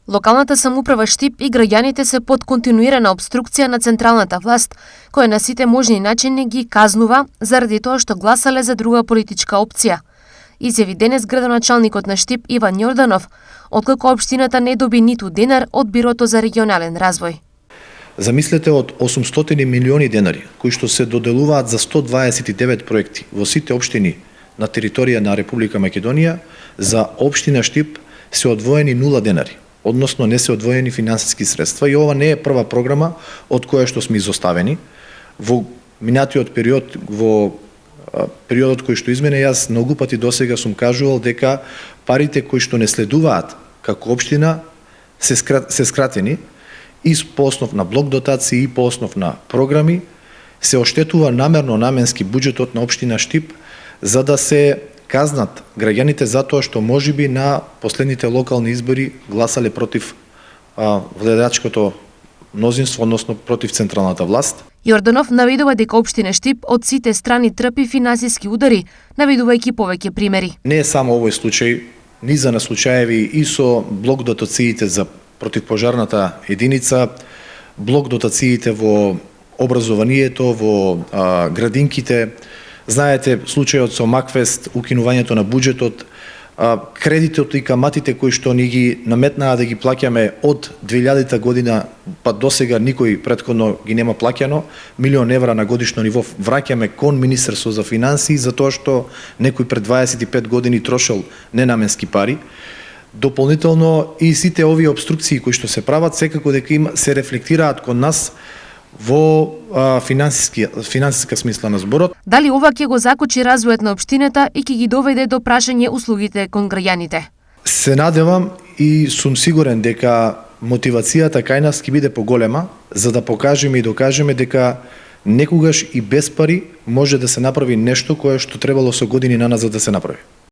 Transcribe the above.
Локалната самоуправа Штип и граѓаните се под континуирана обструкција на централната власт, која на сите можни начини ги казнува заради тоа што гласале за друга политичка опција. Изјави денес градоначалникот на Штип Иван Јорданов, откако општината не доби ниту денар од Бирото за регионален развој. Замислете од 800 милиони денари, кои што се доделуваат за 129 проекти во сите општини на територија на Република Македонија, за општина Штип се одвоени 0 денари, односно не се одвоени финансиски средства, и ова не е прва програма од која што сме изоставени. Во минатиот период, во периодот кој што измене, јас многу пати досега сум кажувал дека парите кои што не следуваат како општина се скратени и по основ на блок дотации и по основ на програми, се оштетува намерно наменски буџетот на општина Штип за да се казнат граѓаните затоа што можеби на последните локални избори гласале против владеачкото мнозинство, односно против централната власт. Јорданов наведува дека општина Штип од сите страни трпи финансиски удари, наведувајќи повеќе примери. Не е само овој случај, низа на случаеви и со блок дотациите за противпожарната единица, блок дотациите во образованието, во градинките. Знаете случајот со Макфест, укинувањето на буџетот, кредитот и каматите кои што ни ги наметнаа да ги плаќаме од 2000 година, па до сега никој претходно ги нема плаќано, 1 000 000 евра на годишно ниво враќаме кон Министерство за финансии, затоа што некој пред 25 години трошел ненаменски пари. Дополнително и сите овие обструкции кои што се прават, секако дека се рефлектираат кон нас во финансиска смисла на зборот. Дали ова ќе го закочи развојот на општината и ќе ги доведе до прашање услугите кон граѓаните? Се надевам и сум сигурен дека мотивацијата кај нас ќе биде поголема, за да покажеме и докажеме дека некогаш и без пари може да се направи нешто кое што требало со години наназад да се направи.